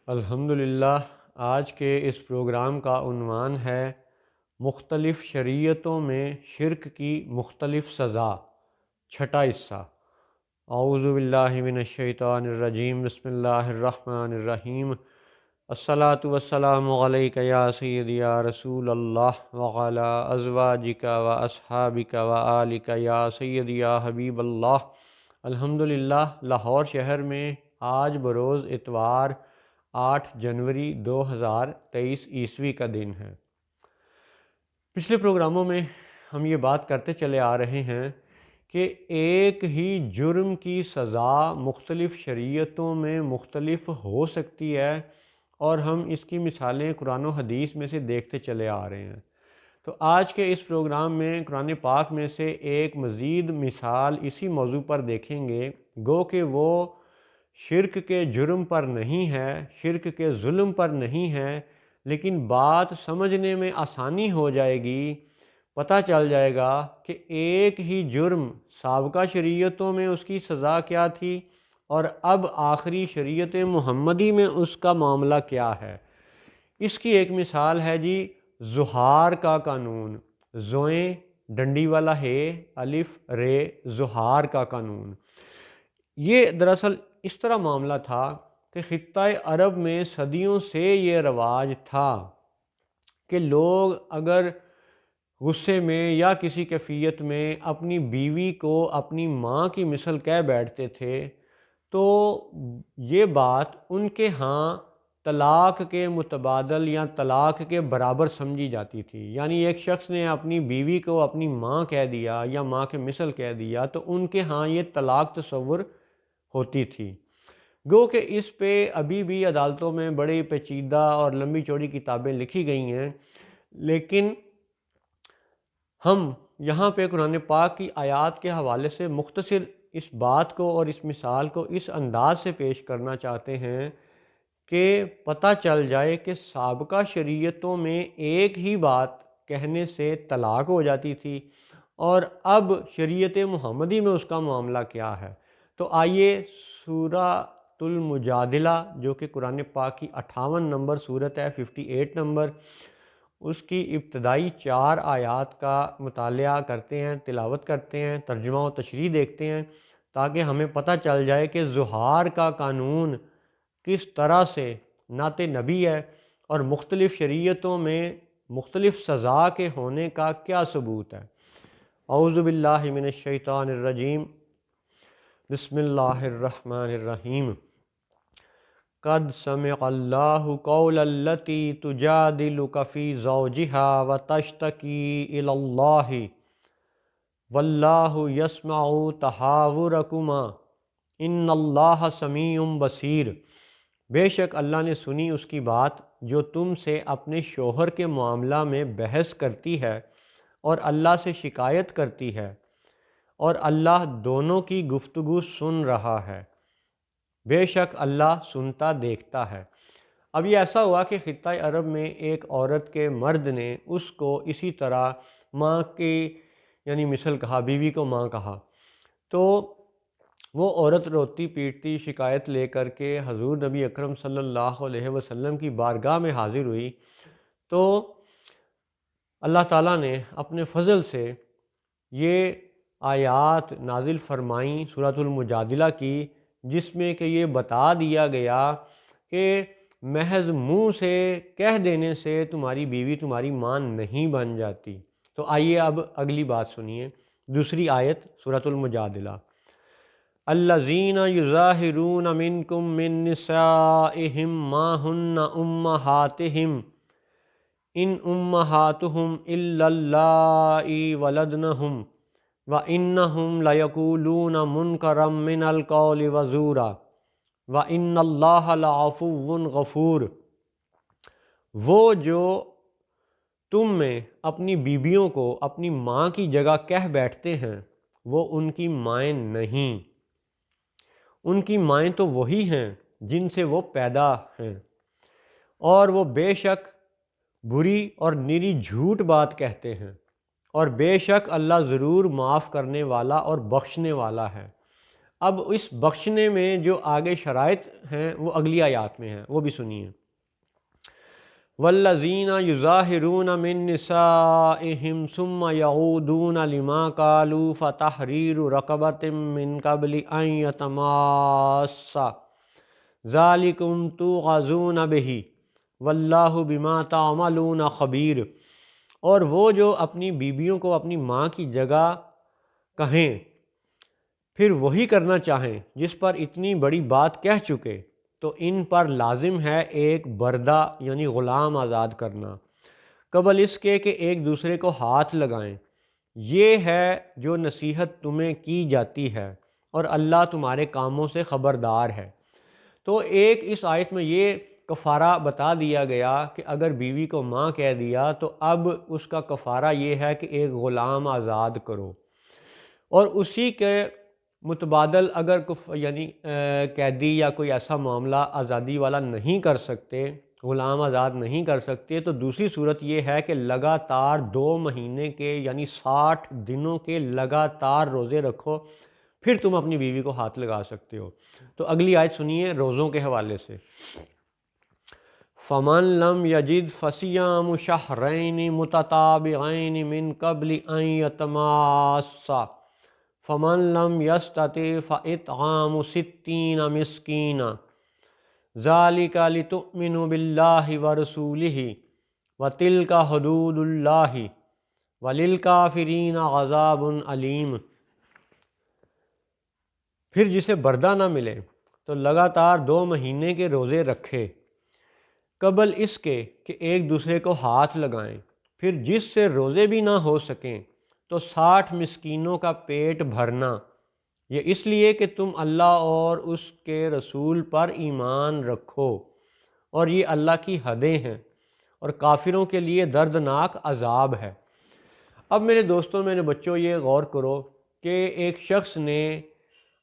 الحمدللہ، آج کے اس پروگرام کا عنوان ہے مختلف شریعتوں میں شرک کی مختلف سزا، چھٹا حصہ۔ اعوذ باللہ من الشیطان الرجیم، بسم اللہ الرحمن الرحیم۔ الصلاۃ والسلام علیک یا سیدی یا رسول اللہ وعلی ازواجک و اصحابک و آلک یا سیدی یا حبیب اللہ۔ الحمدللہ، لاہور شہر میں آج بروز اتوار 8 جنوری 2023 عیسوی کا دن ہے۔ پچھلے پروگراموں میں ہم یہ بات کرتے چلے آ رہے ہیں کہ ایک ہی جرم کی سزا مختلف شریعتوں میں مختلف ہو سکتی ہے، اور ہم اس کی مثالیں قرآن و حدیث میں سے دیکھتے چلے آ رہے ہیں۔ تو آج کے اس پروگرام میں قرآن پاک میں سے ایک مزید مثال اسی موضوع پر دیکھیں گے، گو کہ وہ شرک کے جرم پر نہیں ہے، شرک کے ظلم پر نہیں ہے، لیکن بات سمجھنے میں آسانی ہو جائے گی، پتہ چل جائے گا کہ ایک ہی جرم سابقہ شریعتوں میں اس کی سزا کیا تھی اور اب آخری شریعت محمدی میں اس کا معاملہ کیا ہے۔ اس کی ایک مثال ہے جی زہار کا قانون، زوئیں ڈنڈی والا ہے، الف رے، زہار کا قانون۔ یہ دراصل اس طرح معاملہ تھا کہ خطہ عرب میں صدیوں سے یہ رواج تھا کہ لوگ اگر غصے میں یا کسی کیفیت میں اپنی بیوی کو اپنی ماں کی مثل کہہ بیٹھتے تھے تو یہ بات ان کے ہاں طلاق کے متبادل یا طلاق کے برابر سمجھی جاتی تھی۔ یعنی ایک شخص نے اپنی بیوی کو اپنی ماں کہہ دیا یا ماں کے مثل کہہ دیا تو ان کے ہاں یہ طلاق تصور ہوتی تھی۔ گو کہ اس پہ ابھی بھی عدالتوں میں بڑی پیچیدہ اور لمبی چوڑی کتابیں لکھی گئی ہیں، لیکن ہم یہاں پہ قرآن پاک کی آیات کے حوالے سے مختصر اس بات کو اور اس مثال کو اس انداز سے پیش کرنا چاہتے ہیں کہ پتہ چل جائے کہ سابقہ شریعتوں میں ایک ہی بات کہنے سے طلاق ہو جاتی تھی، اور اب شریعت محمدی میں اس کا معاملہ کیا ہے۔ تو آئیے سورہ المجادلہ، جو کہ قرآن پاک کی 58 نمبر صورت ہے، 58 نمبر، اس کی ابتدائی 4 آیات کا مطالعہ کرتے ہیں، تلاوت کرتے ہیں، ترجمہ و تشریح دیکھتے ہیں، تاکہ ہمیں پتہ چل جائے کہ زہار کا قانون کس طرح سے نعت نبی ہے اور مختلف شریعتوں میں مختلف سزا کے ہونے کا کیا ثبوت ہے۔ اعوذ باللہ من الشیطان الرجیم، بسم اللہ الرحمن الرحیم۔ قد سمع اللہ قول التی تجادلک فی زوجہا وتشتکی الی اللہ واللہ یسمع تحاورکما ان اللہ سمیع بصیر۔ بے شک اللہ نے سنی اس کی بات جو تم سے اپنے شوہر کے معاملہ میں بحث کرتی ہے اور اللہ سے شکایت کرتی ہے، اور اللہ دونوں کی گفتگو سن رہا ہے، بے شک اللہ سنتا دیکھتا ہے۔ اب یہ ایسا ہوا کہ خطہ عرب میں ایک عورت کے مرد نے اس کو اسی طرح ماں کی یعنی مثل کہا، بیوی کو ماں کہا، تو وہ عورت روتی پیٹتی شکایت لے کر کے حضور نبی اکرم صلی اللہ علیہ وسلم کی بارگاہ میں حاضر ہوئی۔ تو اللہ تعالیٰ نے اپنے فضل سے یہ آیات نازل فرمائیں سورۃ المجادلہ کی، جس میں کہ یہ بتا دیا گیا کہ محض منہ سے کہہ دینے سے تمہاری بیوی تمہاری ماں نہیں بن جاتی۔ تو آئیے اب اگلی بات سنیے، دوسری آیت سورۃ المجادلہ۔ الذین یظاہرون منکم من نسائہم ما ہن امہاتہم ان امہاتہم الا اللائی ولدنہم وَإِنَّهُمْ لَيَقُولُونَ مُنْكَرًا مِنَ الْقَوْلِ وَزُورًا وَإِنَّ اللَّهَ لَعَفُوٌّ غَفُورٌ۔ وہ جو تم میں اپنی بیویوں کو اپنی ماں کی جگہ کہہ بیٹھتے ہیں وہ ان کی مائیں نہیں، ان کی مائیں تو وہی ہیں جن سے وہ پیدا ہیں، اور وہ بے شک بری اور نری جھوٹ بات کہتے ہیں، اور بے شک اللہ ضرور معاف کرنے والا اور بخشنے والا ہے۔ اب اس بخشنے میں جو آگے شرائط ہیں وہ اگلی آیات میں ہیں، وہ بھی سنیے۔ والذین یظاہرون من نسائہم ثم یعودون لما قالوا فتحریر رقبۃ من قبل ان یتماسا ذالکم توعظون بہ واللہ بما تعملون خبیر۔ اور وہ جو اپنی بیویوں کو اپنی ماں کی جگہ کہیں پھر وہی کرنا چاہیں جس پر اتنی بڑی بات کہہ چکے، تو ان پر لازم ہے ایک بردہ یعنی غلام آزاد کرنا قبل اس کے کہ ایک دوسرے کو ہاتھ لگائیں۔ یہ ہے جو نصیحت تمہیں کی جاتی ہے اور اللہ تمہارے کاموں سے خبردار ہے۔ تو ایک اس آیت میں یہ کفارہ بتا دیا گیا کہ اگر بیوی کو ماں کہہ دیا تو اب اس کا کفارہ یہ ہے کہ ایک غلام آزاد کرو، اور اسی کے متبادل اگر یعنی قیدی یا کوئی ایسا معاملہ آزادی والا نہیں کر سکتے، غلام آزاد نہیں کر سکتے، تو دوسری صورت یہ ہے کہ لگاتار 2 مہینے کے یعنی 60 دنوں کے لگاتار روزے رکھو، پھر تم اپنی بیوی کو ہاتھ لگا سکتے ہو۔ تو اگلی آیت سنیے روزوں کے حوالے سے۔ فَمَن لَّمْ يَجِدْ فَصِيَامُ شَهْرَيْنِ مُتَتَابِعَيْنِ مِن قَبْلِ أَن يَتَمَاسَّا فَمَن لَّمْ يَسْتَطِعْ فَإِطْعَامُ 60 مِسْكِينًا ذَلِكَ لِتُؤْمِنُوا بِاللَّهِ وَرَسُولِهِ وَتِلْكَ حُدُودُ اللَّهِ وَلِلْكَافِرِينَ عَذَابٌ أَلِيمٌ۔ پھر جسے بردہ نہ ملے تو لگاتار 2 مہینے کے روزے رکھے قبل اس کے کہ ایک دوسرے کو ہاتھ لگائیں، پھر جس سے روزے بھی نہ ہو سکیں تو 60 مسکینوں کا پیٹ بھرنا، یہ اس لیے کہ تم اللہ اور اس کے رسول پر ایمان رکھو، اور یہ اللہ کی حدیں ہیں اور کافروں کے لیے دردناک عذاب ہے۔ اب میرے دوستوں، میرے بچوں، یہ غور کرو کہ ایک شخص نے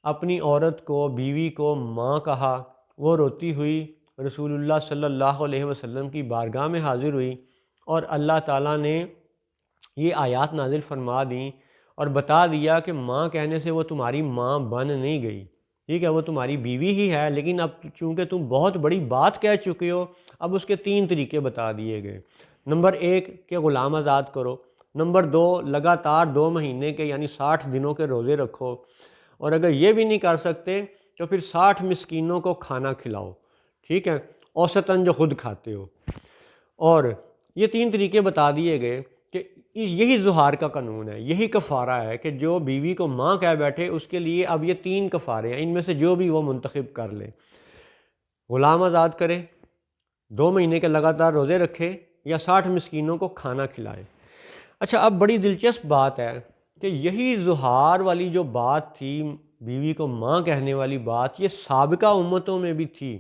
اپنی عورت کو، بیوی کو ماں کہا، وہ روتی ہوئی رسول اللہ صلی اللہ علیہ وسلم کی بارگاہ میں حاضر ہوئی، اور اللہ تعالیٰ نے یہ آیات نازل فرما دیں اور بتا دیا کہ ماں کہنے سے وہ تمہاری ماں بن نہیں گئی، ٹھیک ہے، وہ تمہاری بیوی ہی ہے، لیکن اب چونکہ تم بہت بڑی بات کہہ چکے ہو، اب اس کے 3 طریقے بتا دیے گئے۔ نمبر 1 کہ غلام آزاد کرو، نمبر 2 لگاتار 2 مہینے کے یعنی 60 دنوں کے روزے رکھو، اور اگر یہ بھی نہیں کر سکتے تو پھر 60 مسکینوں کو کھانا کھلاؤ، ٹھیک ہے، اوسطاً جو خود کھاتے ہو۔ اور یہ 3 طریقے بتا دیے گئے کہ یہی ظہار کا قانون ہے، یہی کفارہ ہے کہ جو بیوی کو ماں کہہ بیٹھے اس کے لیے اب یہ 3 کفارے ہیں، ان میں سے جو بھی وہ منتخب کر لے، غلام آزاد کرے، 2 مہینے کے لگاتار روزے رکھے، یا 60 مسکینوں کو کھانا کھلائے۔ اچھا، اب بڑی دلچسپ بات ہے کہ یہی ظہار والی جو بات تھی، بیوی کو ماں کہنے والی بات، یہ سابقہ امتوں میں بھی تھی۔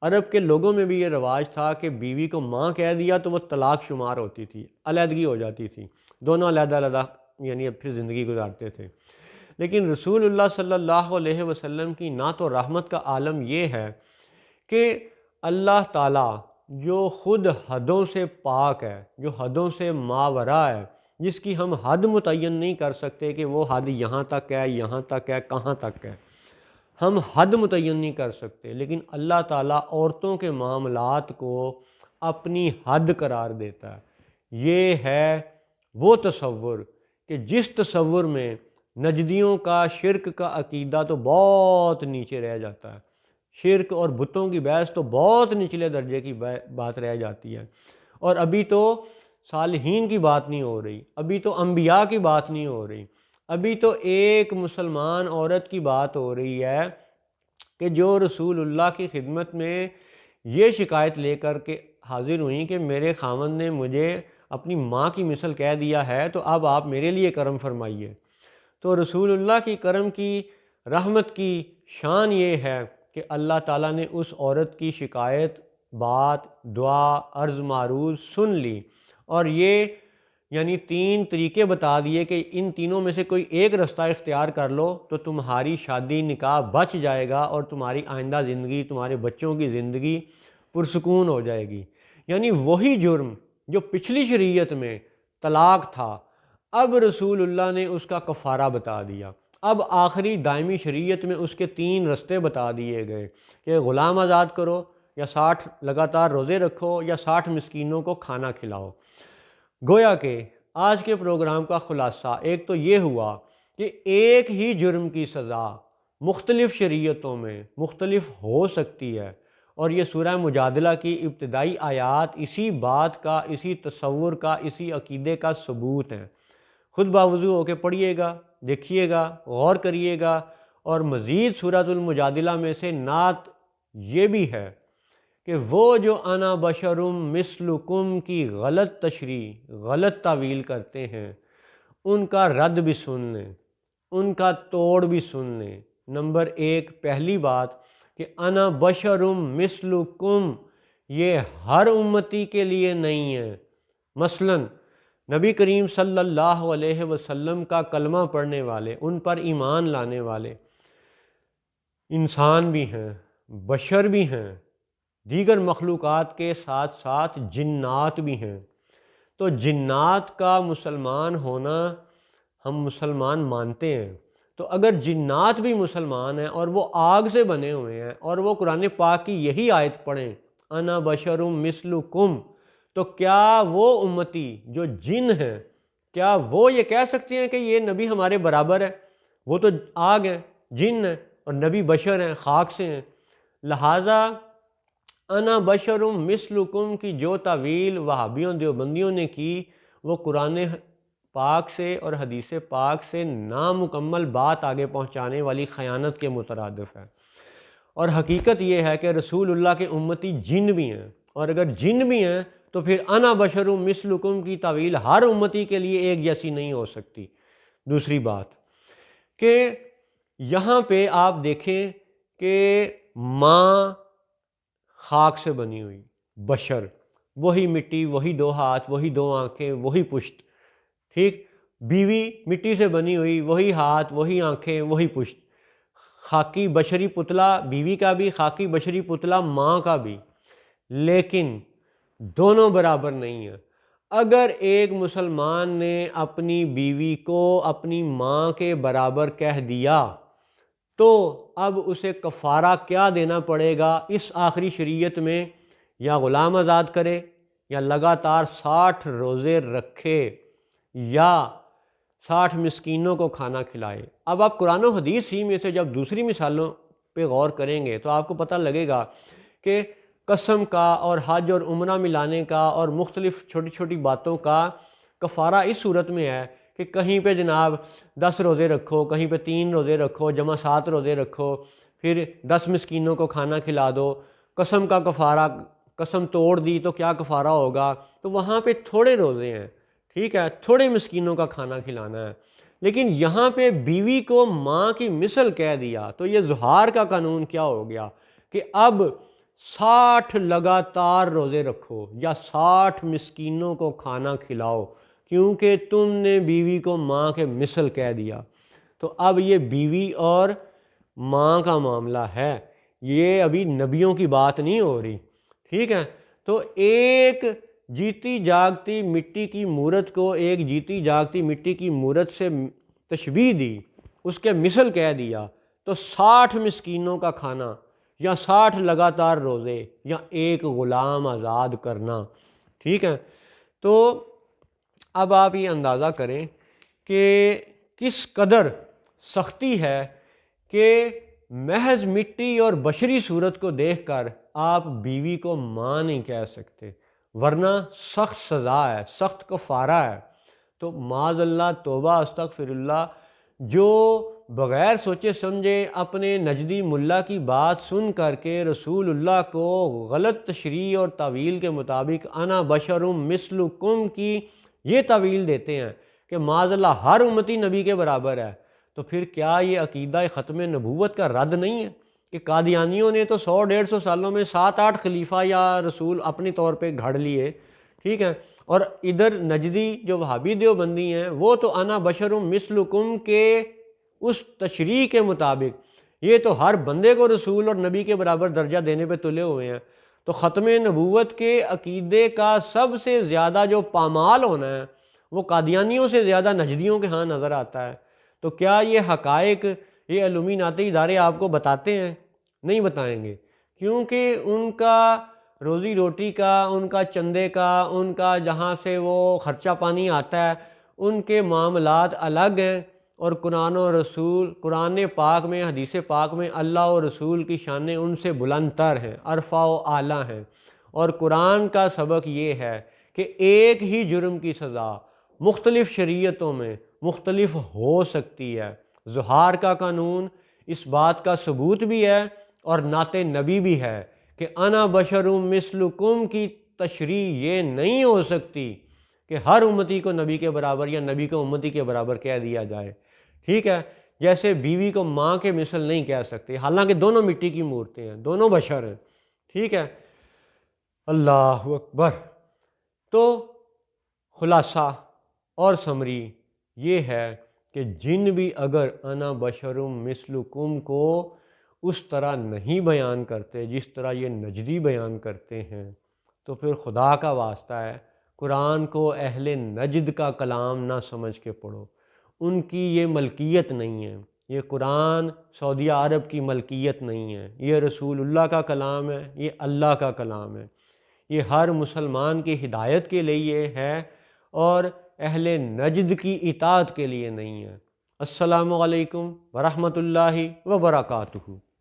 عرب کے لوگوں میں بھی یہ رواج تھا کہ بیوی کو ماں کہہ دیا تو وہ طلاق شمار ہوتی تھی، علیحدگی ہو جاتی تھی، دونوں علیحدہ علیحدہ یعنی اب پھر زندگی گزارتے تھے۔ لیکن رسول اللہ صلی اللہ علیہ وسلم کی نعت و رحمت کا عالم یہ ہے کہ اللہ تعالیٰ جو خود حدوں سے پاک ہے، جو حدوں سے ماوراء ہے، جس کی ہم حد متعین نہیں کر سکتے کہ وہ حد یہاں تک ہے، یہاں تک ہے، کہاں تک ہے، ہم حد متعین نہیں کر سکتے، لیکن اللہ تعالیٰ عورتوں کے معاملات کو اپنی حد قرار دیتا ہے۔ یہ ہے وہ تصور کہ جس تصور میں نجدیوں کا شرک کا عقیدہ تو بہت نیچے رہ جاتا ہے، شرک اور بتوں کی بحث تو بہت نچلے درجے کی بات رہ جاتی ہے، اور ابھی تو صالحین کی بات نہیں ہو رہی، ابھی تو انبیاء کی بات نہیں ہو رہی، ابھی تو ایک مسلمان عورت کی بات ہو رہی ہے کہ جو رسول اللہ کی خدمت میں یہ شکایت لے کر کے حاضر ہوئیں کہ میرے خاوند نے مجھے اپنی ماں کی مثل کہہ دیا ہے، تو اب آپ میرے لیے کرم فرمائیے۔ تو رسول اللہ کی کرم کی، رحمت کی شان یہ ہے کہ اللہ تعالیٰ نے اس عورت کی شکایت، بات، دعا، عرض معروض سن لی، اور یہ یعنی 3 طریقے بتا دیے کہ ان تینوں میں سے کوئی ایک رستہ اختیار کر لو تو تمہاری شادی نکاح بچ جائے گا، اور تمہاری آئندہ زندگی، تمہارے بچوں کی زندگی پرسکون ہو جائے گی۔ یعنی وہی جرم جو پچھلی شریعت میں طلاق تھا، اب رسول اللہ نے اس کا کفارہ بتا دیا، اب آخری دائمی شریعت میں اس کے 3 رستے بتا دیے گئے کہ غلام آزاد کرو، یا 60 لگاتار روزے رکھو، یا 60 مسکینوں کو کھانا کھلاؤ۔ گویا کہ آج کے پروگرام کا خلاصہ ایک تو یہ ہوا کہ ایک ہی جرم کی سزا مختلف شریعتوں میں مختلف ہو سکتی ہے، اور یہ سورہ مجادلہ کی ابتدائی آیات اسی بات کا، اسی تصور کا، اسی عقیدے کا ثبوت ہیں۔ خود باوضو ہو کے پڑھیے گا، دیکھیے گا، غور کریے گا، اور مزید سورۃ المجادلہ میں سے نعت یہ بھی ہے کہ وہ جو انا بشرم مثلکم کی غلط تشریح، غلط تعویل کرتے ہیں، ان کا رد بھی سن لیں، ان کا توڑ بھی سن لیں۔ نمبر 1، پہلی بات کہ انا بشرم مثلکم یہ ہر امتی کے لیے نہیں ہے۔ مثلا نبی کریم صلی اللہ علیہ وسلم کا کلمہ پڑھنے والے، ان پر ایمان لانے والے انسان بھی ہیں، بشر بھی ہیں، دیگر مخلوقات کے ساتھ ساتھ جنات بھی ہیں۔ تو جنات کا مسلمان ہونا ہم مسلمان مانتے ہیں۔ تو اگر جنات بھی مسلمان ہیں اور وہ آگ سے بنے ہوئے ہیں، اور وہ قرآن پاک کی یہی آیت پڑھیں انا بشرم مثلکم، تو کیا وہ امتی جو جن ہیں، کیا وہ یہ کہہ سکتے ہیں کہ یہ نبی ہمارے برابر ہے؟ وہ تو آگ ہیں، جن ہیں، اور نبی بشر ہیں، خاک سے ہیں۔ لہٰذا انا بشرم مثلکم کی جو تعویل وہابیوں دیوبندیوں نے کی، وہ قرآن پاک سے اور حدیث پاک سے نامکمل بات آگے پہنچانے والی خیانت کے مترادف ہے۔ اور حقیقت یہ ہے کہ رسول اللہ کے امتی جن بھی ہیں، اور اگر جن بھی ہیں تو پھر انا بشرم مثلکم کی تعویل ہر امتی کے لیے ایک جیسی نہیں ہو سکتی۔ دوسری بات کہ یہاں پہ آپ دیکھیں کہ ماں خاک سے بنی ہوئی، بشر، وہی مٹی، وہی 2 ہاتھ، وہی 2 آنکھیں، وہی پشت، ٹھیک، بیوی مٹی سے بنی ہوئی، وہی ہاتھ، وہی آنکھیں، وہی پشت، خاکی بشری پتلا بیوی کا بھی، خاکی بشری پتلا ماں کا بھی، لیکن دونوں برابر نہیں ہیں۔ اگر ایک مسلمان نے اپنی بیوی کو اپنی ماں کے برابر کہہ دیا تو اب اسے کفارہ کیا دینا پڑے گا اس آخری شریعت میں؟ یا غلام آزاد کرے، یا لگاتار 60 روزے رکھے، یا 60 مسکینوں کو کھانا کھلائے۔ اب آپ قرآن و حدیث ہی میں سے جب دوسری مثالوں پہ غور کریں گے تو آپ کو پتہ لگے گا کہ قسم کا اور حج اور عمرہ ملانے کا اور مختلف چھوٹی چھوٹی باتوں کا کفارہ اس صورت میں ہے کہ کہیں پہ جناب 10 روزے رکھو، کہیں پہ 3 روزے رکھو، جمع 7 روزے رکھو، پھر 10 مسکینوں کو کھانا کھلا دو۔ قسم کا کفارہ، قسم توڑ دی تو کیا کفارہ ہوگا؟ تو وہاں پہ تھوڑے روزے ہیں، ٹھیک ہے، تھوڑے مسکینوں کا کھانا کھلانا ہے۔ لیکن یہاں پہ بیوی کو ماں کی مثل کہہ دیا تو یہ ظہار کا قانون کیا ہو گیا کہ اب 60 لگاتار روزے رکھو یا 60 مسکینوں کو کھانا کھلاؤ، کیونکہ تم نے بیوی کو ماں کے مثل کہہ دیا۔ تو اب یہ بیوی اور ماں کا معاملہ ہے، یہ ابھی نبیوں کی بات نہیں ہو رہی، ٹھیک ہے۔ تو ایک جیتی جاگتی مٹی کی مورت کو ایک جیتی جاگتی مٹی کی مورت سے تشبیہ دی، اس کے مثل کہہ دیا، تو 60 مسکینوں کا کھانا یا 60 لگاتار روزے یا ایک غلام آزاد کرنا، ٹھیک ہے۔ تو اب آپ یہ اندازہ کریں کہ کس قدر سختی ہے کہ محض مٹی اور بشری صورت کو دیکھ کر آپ بیوی کو ماں نہیں کہہ سکتے، ورنہ سخت سزا ہے، سخت کفارہ ہے۔ تو معاذ اللہ، توبہ، استغفر اللہ، جو بغیر سوچے سمجھے اپنے نجدی ملا کی بات سن کر کے رسول اللہ کو غلط تشریح اور تعویل کے مطابق انا بشرم مثلکم کی یہ تعویل دیتے ہیں کہ معاذ اللہ ہر امتی نبی کے برابر ہے، تو پھر کیا یہ عقیدہ ختم نبوت کا رد نہیں ہے کہ قادیانیوں نے تو 100-150 سالوں میں 7-8 خلیفہ یا رسول اپنی طور پہ گھڑ لیے، ٹھیک ہے، اور ادھر نجدی جو وہابی دیوبندی ہیں وہ تو انا بشرم مثلکم کے اس تشریح کے مطابق یہ تو ہر بندے کو رسول اور نبی کے برابر درجہ دینے پہ تلے ہوئے ہیں۔ تو ختم نبوت کے عقیدے کا سب سے زیادہ جو پامال ہونا ہے وہ قادیانیوں سے زیادہ نجدیوں کے ہاں نظر آتا ہے۔ تو کیا یہ حقائق یہ علومیناتی ادارے آپ کو بتاتے ہیں؟ نہیں بتائیں گے، کیونکہ ان کا روزی روٹی کا، ان کا چندے کا، ان کا جہاں سے وہ خرچہ پانی آتا ہے، ان کے معاملات الگ ہیں۔ اور قرآن و رسول، قرآن پاک میں، حدیث پاک میں اللہ و رسول کی شانیں ان سے بلند تر ہیں، ارفع و اعلیٰ ہیں۔ اور قرآن کا سبق یہ ہے کہ ایک ہی جرم کی سزا مختلف شریعتوں میں مختلف ہو سکتی ہے۔ ظہار کا قانون اس بات کا ثبوت بھی ہے اور نعت نبی بھی ہے کہ انا بشر مثلکم کی تشریح یہ نہیں ہو سکتی کہ ہر امتی کو نبی کے برابر یا نبی کو امتی کے برابر کہہ دیا جائے، ٹھیک ہے؟ جیسے بیوی کو ماں کے مثل نہیں کہہ سکتے، حالانکہ دونوں مٹی کی مورتیں ہیں، دونوں بشر ہیں، ٹھیک ہے؟ اللہ اکبر۔ تو خلاصہ اور سمری یہ ہے کہ جن بھی اگر انا بشرم مثلکم کو اس طرح نہیں بیان کرتے جس طرح یہ نجدی بیان کرتے ہیں، تو پھر خدا کا واسطہ ہے قرآن کو اہل نجد کا کلام نہ سمجھ کے پڑھو۔ ان کی یہ ملکیت نہیں ہے، یہ قرآن سعودیہ عرب کی ملکیت نہیں ہے، یہ رسول اللہ کا کلام ہے، یہ اللہ کا کلام ہے، یہ ہر مسلمان کی ہدایت کے لیے ہے اور اہل نجد کی اطاعت کے لیے نہیں ہے۔ السلام علیکم ورحمۃ اللہ وبرکاتہ۔